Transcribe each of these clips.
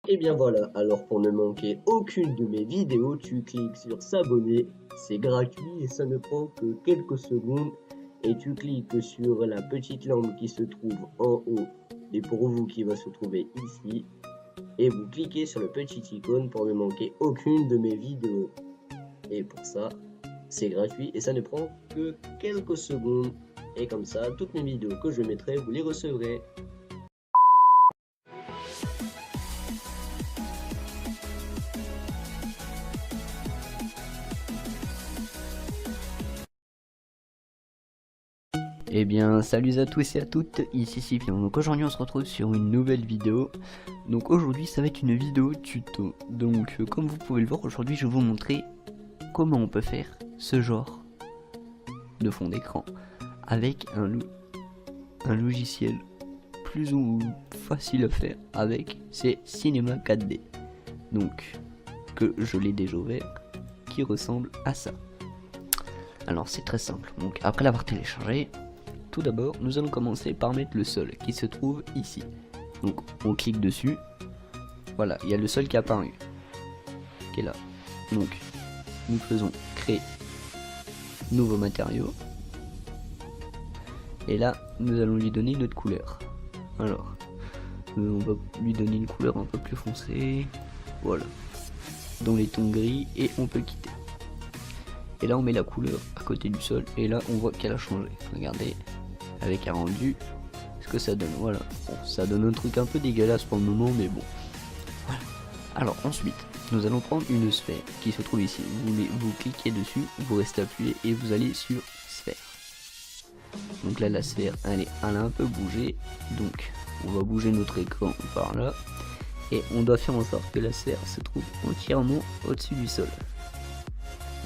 Et bien voilà, alors pour ne manquer aucune de mes vidéos, tu cliques sur s'abonner, c'est gratuit et ça ne prend que quelques secondes. Et tu cliques sur la petite lampe qui se trouve en haut et pour vous qui va se trouver ici. Et vous cliquez sur le petit icône pour ne manquer aucune de mes vidéos. Et pour ça, c'est gratuit et ça ne prend que quelques secondes. Et comme ça, toutes mes vidéos que je mettrai, vous les recevrez. Eh bien, salut à tous et à toutes, ici Sifion. Donc aujourd'hui on se retrouve sur une nouvelle vidéo. Donc aujourd'hui ça va être une vidéo tuto. Donc comme vous pouvez le voir, aujourd'hui je vais vous montrer comment on peut faire ce genre de fond d'écran avec un logiciel plus ou facile à faire avec, c'est Cinema 4D. Donc que je l'ai déjà ouvert, qui ressemble à ça. Alors c'est très simple, donc après l'avoir téléchargé, tout d'abord, nous allons commencer par mettre le sol qui se trouve ici. Donc, on clique dessus. Voilà, il y a le sol qui est apparu, qui est là. Donc, nous faisons créer nouveau matériau. Et là, nous allons lui donner notre couleur. Alors, on va lui donner une couleur un peu plus foncée. Voilà. Dans les tons gris et on peut quitter. Et là, on met la couleur à côté du sol. Et là, on voit qu'elle a changé. Regardez. Avec un rendu, ce que ça donne. Voilà, bon, ça donne un truc un peu dégueulasse pour le moment, mais bon. Voilà. Alors ensuite, nous allons prendre une sphère qui se trouve ici. Vous cliquez dessus, vous restez appuyé et vous allez sur sphère. Donc là, la sphère, elle a un peu bougé. Donc, on va bouger notre écran par là. Et on doit faire en sorte que la sphère se trouve entièrement au-dessus du sol.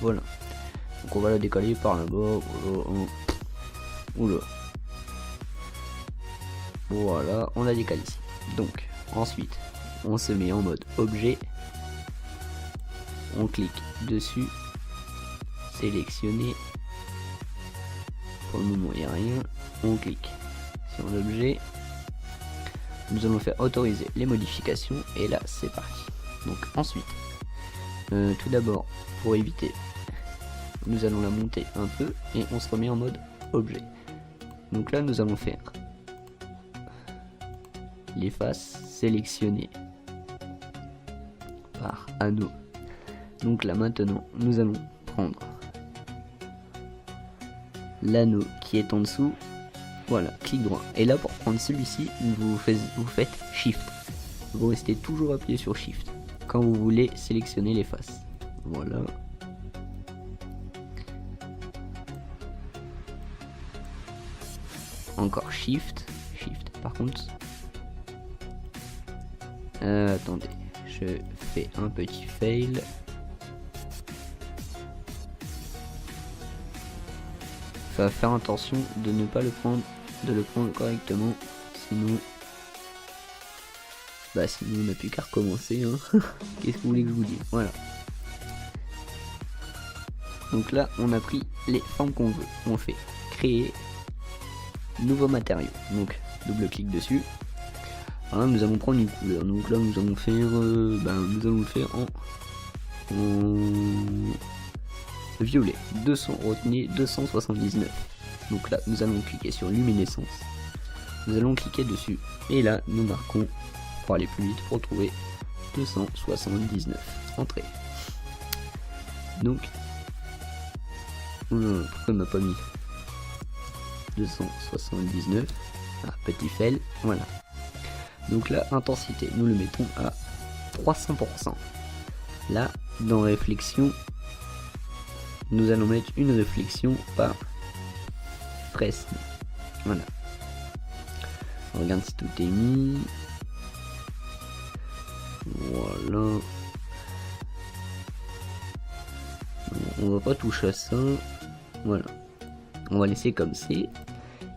Voilà. Donc on va la décaler par là-bas. Oula. Voilà, on la décale ici. Donc, ensuite, on se met en mode objet. On clique dessus. Sélectionner. Pour le moment, il n'y a rien. On clique sur l'objet. Nous allons faire autoriser les modifications. Et là, c'est parti. Donc, ensuite, tout d'abord, pour éviter, nous allons la monter un peu. Et on se remet en mode objet. Donc là, nous allons faire les faces sélectionnées par anneau. Donc là maintenant nous allons prendre l'anneau qui est en dessous. Voilà, clic droit. Et là pour prendre celui-ci, vous faites Shift. Vous restez toujours appuyé sur Shift quand vous voulez sélectionner les faces. Voilà. Encore Shift. Shift. Par contre, attendez, je fais un petit fail. Faut faire attention de ne pas le prendre, de le prendre correctement, sinon, sinon on n'a plus qu'à recommencer. Hein. Qu'est-ce que vous voulez que je vous dise? Voilà. Donc là, on a pris les formes qu'on veut. On fait créer nouveau matériau. Donc double clic dessus. Voilà, nous allons prendre une couleur. Donc là, nous allons faire, nous allons le faire en violet. 200, retenez 279. Donc là, nous allons cliquer sur luminescence. Nous allons cliquer dessus. Et là, nous marquons, pour aller plus vite, pour trouver 279. Entrée. Donc, pourquoi il m'a pas mis 279. Ah, petit fail. Voilà. Donc là, intensité, nous le mettons à 300%. Là, dans réflexion, nous allons mettre une réflexion par presse. Voilà. On regarde si tout est mis. Voilà. On va pas toucher à ça. Voilà. On va laisser comme c'est.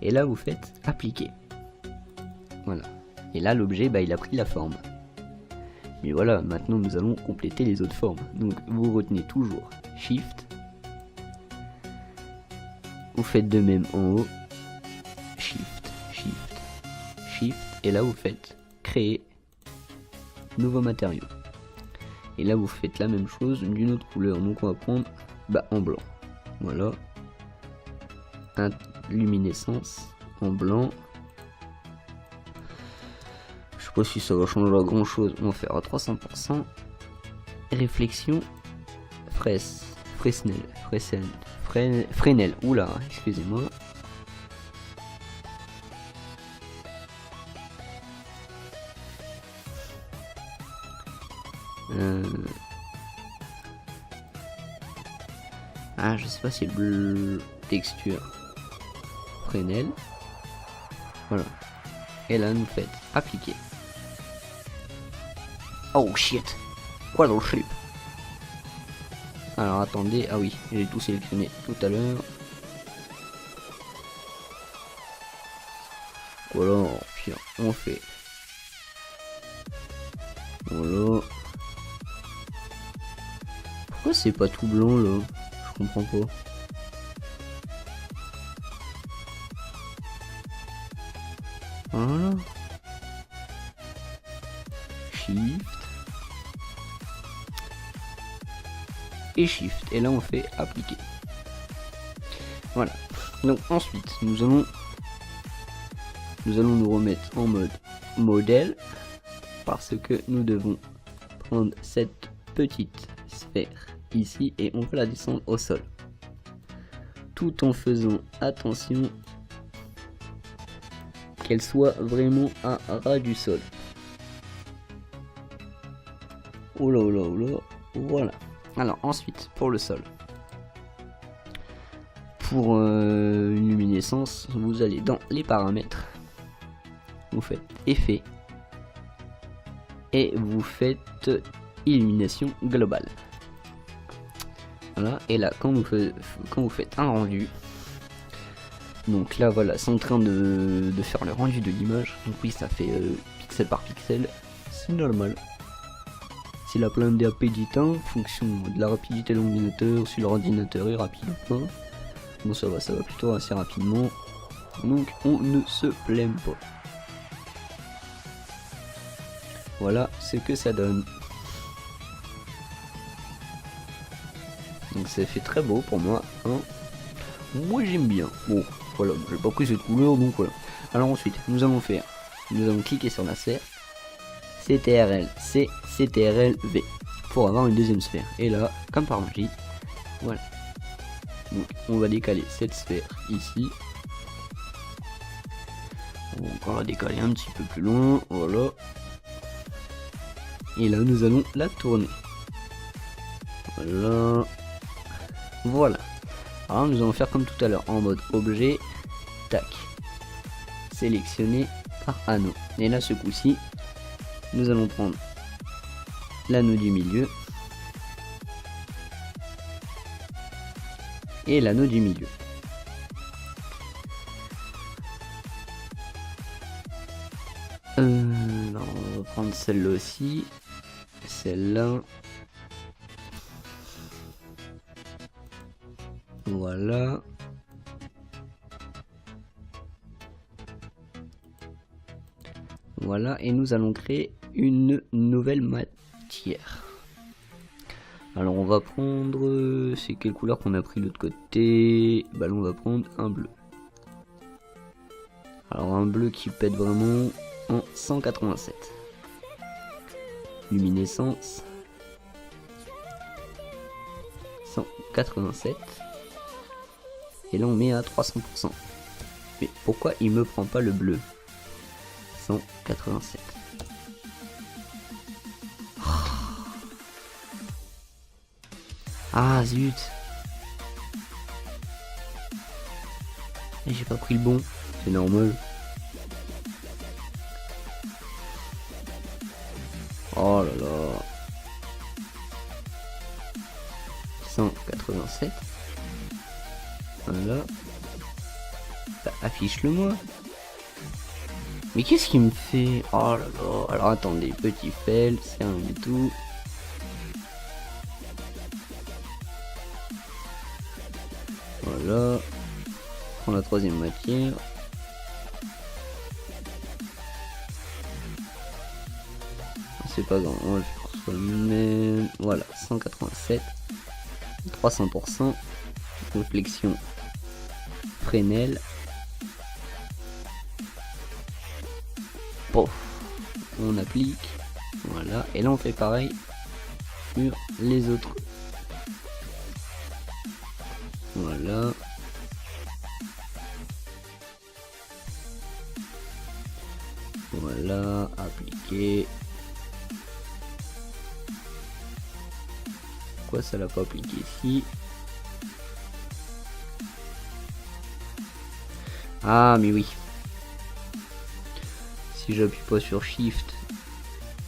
Et là, vous faites appliquer. Voilà. Et là, l'objet, il a pris la forme. Mais voilà, maintenant nous allons compléter les autres formes. Donc, vous retenez toujours Shift. Vous faites de même en haut. Shift, Shift, Shift. Et là, vous faites créer nouveau matériau. Et là vous faites la même chose d'une autre couleur, donc on va prendre en blanc. Voilà, luminescence en blanc. Je sais pas si ça va changer grand chose, on va faire à 300%. Réflexion Fresnel, oula, excusez-moi. Je sais pas si c'est bleu, texture Fresnel. Voilà. Et là, nous faites appliquer. Oh shit! Quoi dans le slip? Alors attendez, ah oui, j'ai tout sélectionné tout à l'heure. Voilà, puis on fait. Voilà. Pourquoi c'est pas tout blanc là? Je comprends pas. Voilà. Shift. Et Shift. Et là on fait appliquer. Voilà. Donc ensuite nous allons nous remettre en mode modèle. Parce que nous devons prendre cette petite sphère ici et on va la descendre au sol. Tout en faisant attention qu'elle soit vraiment à ras du sol. Oh là, oh là, oh là. Voilà. Alors ensuite pour le sol. Pour une luminescence, vous allez dans les paramètres. Vous faites effet. Et vous faites illumination globale. Voilà, et là quand vous faites un rendu, donc là voilà, c'est en train de faire le rendu de l'image. Donc oui, ça fait pixel par pixel, c'est normal. C'est la plainte DAP du temps, fonction de la rapidité de l'ordinateur, si l'ordinateur est rapide ou pas. Bon, ça va plutôt assez rapidement, donc on ne se plaint pas. Voilà ce que ça donne. Donc ça fait très beau pour moi, hein. Moi j'aime bien. Bon, voilà, j'ai pas pris cette couleur, donc voilà. Alors ensuite, nous allons cliquer sur la sphère, CTRL C, CTRL V, pour avoir une deuxième sphère. Et là, comme par magie, voilà. Donc on va décaler cette sphère ici. On va encore la décaler un petit peu plus loin, voilà. Et là nous allons la tourner. Voilà. Voilà. Alors nous allons faire comme tout à l'heure en mode objet. Tac. Sélectionner par anneau. Et là ce coup-ci, nous allons prendre l'anneau du milieu. Et l'anneau du milieu. Alors on va prendre celle-là aussi. Celle-là. Voilà. Voilà, et nous allons créer une nouvelle matière. Alors on va prendre... c'est quelle couleur qu'on a pris de l'autre côté? Bah là on va prendre un bleu. Alors un bleu qui pète vraiment en 187. Luminescence 187. Et là on met à 300%. Mais pourquoi il me prend pas le bleu? 187. Ah zut. Et j'ai pas pris le bon. C'est normal. Oh là là. 187. Voilà. Bah, affiche-le moi. Mais qu'est-ce qu'il me fait? Oh là là. Alors attendez, petit fail, c'est rien du tout. Voilà. On prend la troisième matière. C'est pas grave, on va le faire soi-même. Voilà, 187, 300%, réflexion Fresnel. Pof, on applique, voilà, et là on fait pareil sur les autres. Voilà. Voilà, appliquer. Pourquoi ça l'a pas appliqué ici? Ah mais oui. Si j'appuie pas sur Shift,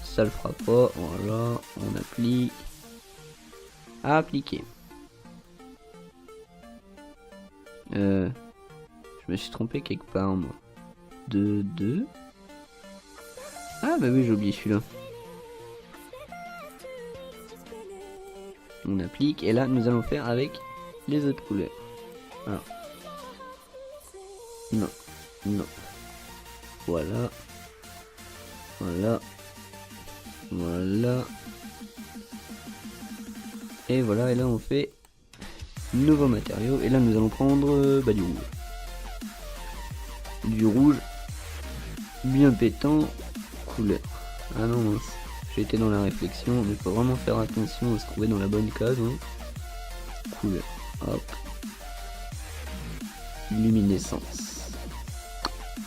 ça le fera pas. Voilà, on applique. Appliquer. Je me suis trompé quelque part moi. 2. Ah bah oui, j'ai oublié celui-là. On applique et là nous allons faire avec les autres couleurs. Alors. Non. Voilà. Et voilà, et là on fait nouveau matériau et là nous allons prendre du rouge. Du rouge bien pétant, couleur. Ah non mince, j'ai été dans la réflexion, mais il faut vraiment faire attention à se trouver dans la bonne case. Hein. Couleur, hop. Luminescence.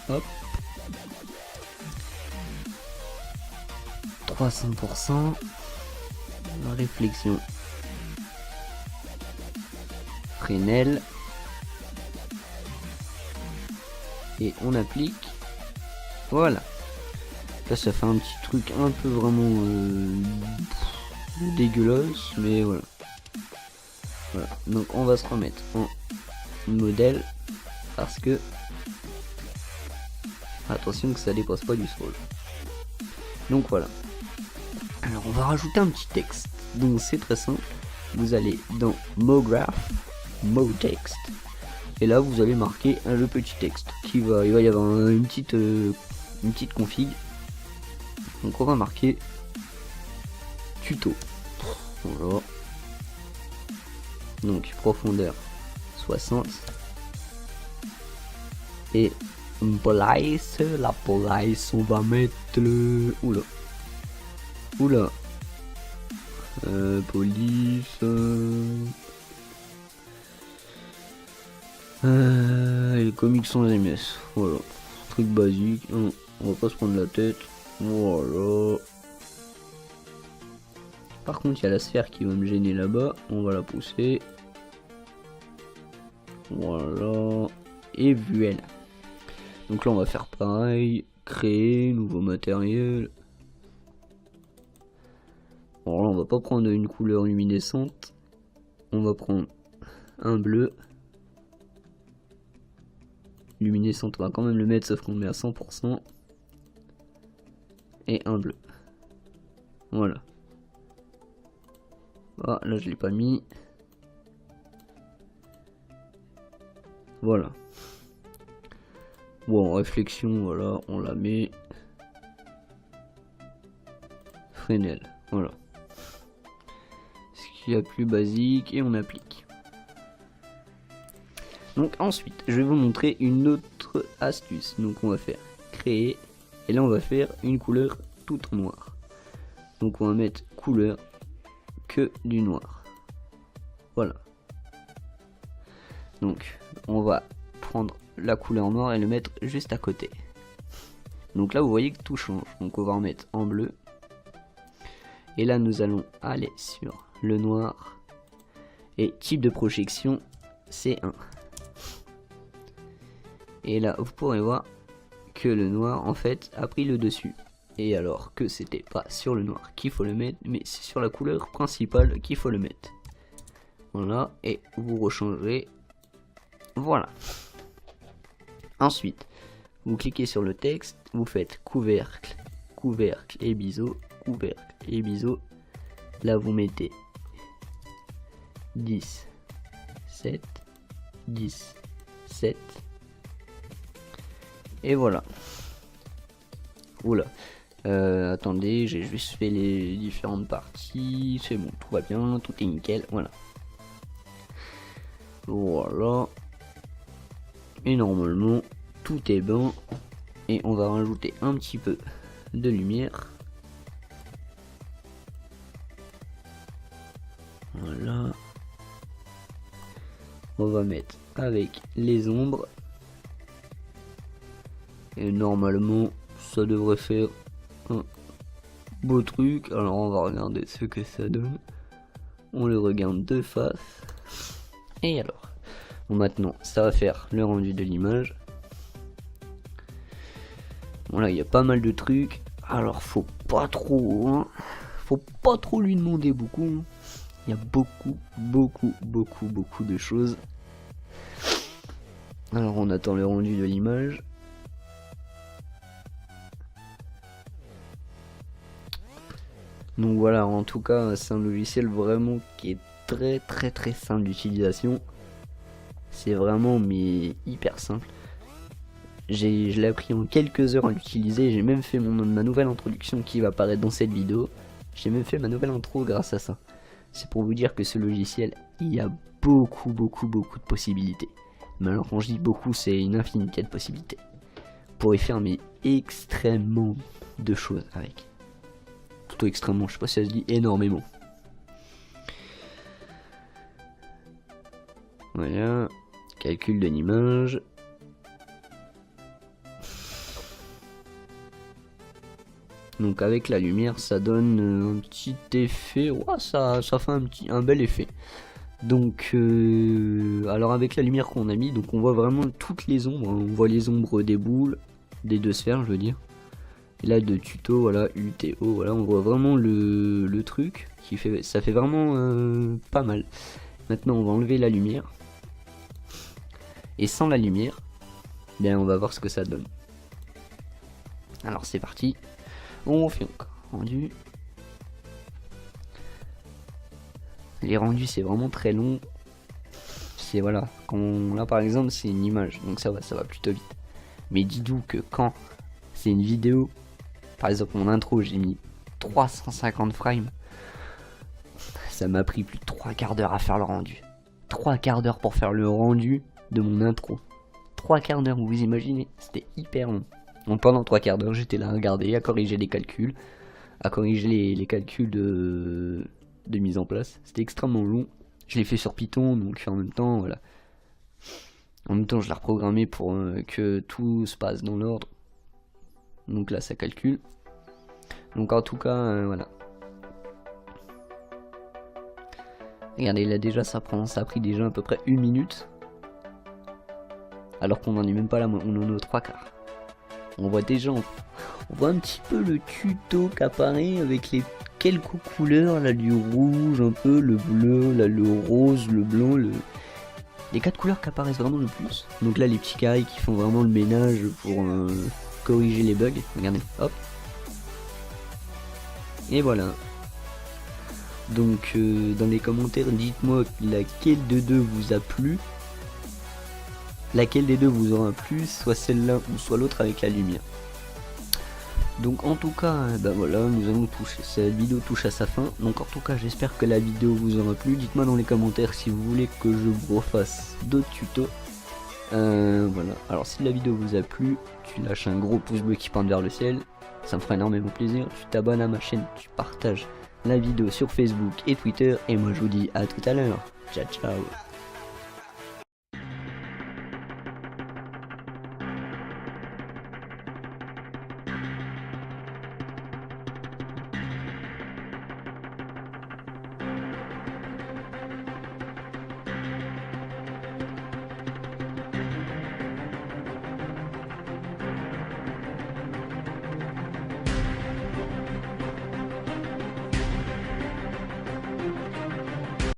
Hop. 300%. Réflexion. Fresnel. Et on applique. Voilà. Là ça fait un petit truc un peu vraiment dégueulasse, mais voilà. Voilà. Donc on va se remettre en modèle parce que attention que ça dépasse pas du sol. Donc voilà. Alors on va rajouter un petit texte. Donc c'est très simple. Vous allez dans MoGraph, MoText, et là vous allez marquer le petit texte il va y avoir une petite config. Donc on va marquer tuto. Voilà. Donc profondeur 60 et police, la police on va mettre le oula police les comics sans ms, voilà, truc basique, on va pas se prendre la tête, voilà. Par contre il y a la sphère qui va me gêner là-bas, on va la pousser, voilà, et vuelle. Donc là on va faire pareil, créer, nouveau matériel. Alors là on va pas prendre une couleur luminescente, on va prendre un bleu. Luminescente on va quand même le mettre sauf qu'on le met à 100%. Et un bleu. Voilà. Ah là je l'ai pas mis. Voilà. Bon, réflexion, voilà, on la met. Fresnel, voilà. Ce qu'il y a plus basique et on applique. Donc ensuite, je vais vous montrer une autre astuce. Donc on va faire créer et là on va faire une couleur toute en noir. Donc on va mettre couleur que du noir. Voilà. Donc on va prendre la couleur noire et le mettre juste à côté. Donc là vous voyez que tout change. Donc on va en mettre en bleu. Et là nous allons aller sur le noir. Et type de projection C1. Et là vous pourrez voir que le noir en fait a pris le dessus. Et alors que c'était pas sur le noir qu'il faut le mettre, mais c'est sur la couleur principale qu'il faut le mettre. Voilà, et vous rechangerez. Voilà. Ensuite, vous cliquez sur le texte, vous faites couvercle, couvercle et biseau, couvercle et biseau. Là vous mettez 10, 7, 10, 7. Et voilà. Oula. Attendez, j'ai juste fait les différentes parties. C'est bon, tout va bien, tout est nickel. Voilà. Voilà. Et normalement, tout est bon. Et on va rajouter un petit peu de lumière. Voilà. On va mettre avec les ombres. Et normalement, ça devrait faire un beau truc. Alors on va regarder ce que ça donne. On le regarde de face. Et alors, bon, maintenant, ça va faire le rendu de l'image. Bon là, il y a pas mal de trucs. Alors faut pas trop, hein. Faut pas trop lui demander beaucoup. Hein. Il y a beaucoup de choses. Alors on attend le rendu de l'image. Donc voilà, en tout cas, c'est un logiciel vraiment qui est très simple d'utilisation. C'est vraiment mais hyper simple. Je l'ai appris en quelques heures à l'utiliser. J'ai même fait ma nouvelle introduction qui va apparaître dans cette vidéo. J'ai même fait ma nouvelle intro grâce à ça. C'est pour vous dire que ce logiciel, il y a beaucoup de possibilités. Mais alors quand je dis beaucoup, c'est une infinité de possibilités. Vous pourrez faire mais extrêmement de choses avec. Plutôt extrêmement, je sais pas si ça se dit énormément. Voilà, calcul de l'image. Donc avec la lumière, ça donne un petit effet. Ouais, ça fait un bel effet. Donc, alors avec la lumière qu'on a mis, donc on voit vraiment toutes les ombres. Hein. On voit les ombres des boules, des deux sphères, je veux dire. Et là de tuto, voilà, UTO, voilà, on voit vraiment le truc qui fait, ça fait vraiment pas mal. Maintenant, on va enlever la lumière. Et sans la lumière, bien, on va voir ce que ça donne. Alors c'est parti. On fait encore rendu. Les rendus c'est vraiment très long. C'est voilà, quand là par exemple c'est une image, donc ça va plutôt vite. Mais dites-vous que quand c'est une vidéo, par exemple mon intro j'ai mis 350 frames, ça m'a pris plus de 3 quarts d'heure à faire le rendu. 3 quarts d'heure pour faire le rendu de mon intro. 3 quarts d'heure, vous imaginez, c'était hyper long. Donc pendant 3 quarts d'heure, j'étais là à regarder, à corriger les calculs, à corriger les calculs de mise en place. C'était extrêmement long. Je l'ai fait sur Python, donc en même temps, voilà. En même temps, je l'ai reprogrammé pour que tout se passe dans l'ordre. Donc là, ça calcule. Donc en tout cas, voilà. Regardez, là déjà, ça a pris déjà à peu près 1 minute. Alors qu'on n'en est même pas là, on en est aux 3 quarts. On voit déjà, on voit un petit peu le tuto qui apparaît avec les quelques couleurs, là du rouge un peu, le bleu, là le rose, le blanc, les 4 couleurs qui apparaissent vraiment le plus. Donc là les petits carrés qui font vraiment le ménage pour corriger les bugs. Regardez, hop. Et voilà. Donc dans les commentaires, dites-moi laquelle de deux vous a plu. Laquelle des deux vous aura plu, soit celle-là ou soit l'autre avec la lumière. Donc en tout cas, ben voilà, nous allons toucher, cette vidéo touche à sa fin. Donc en tout cas, j'espère que la vidéo vous aura plu. Dites-moi dans les commentaires si vous voulez que je vous refasse d'autres tutos. Voilà, alors si la vidéo vous a plu, tu lâches un gros pouce bleu qui pointe vers le ciel. Ça me fera énormément plaisir. Tu t'abonnes à ma chaîne, tu partages la vidéo sur Facebook et Twitter. Et moi je vous dis à tout à l'heure. Ciao ciao.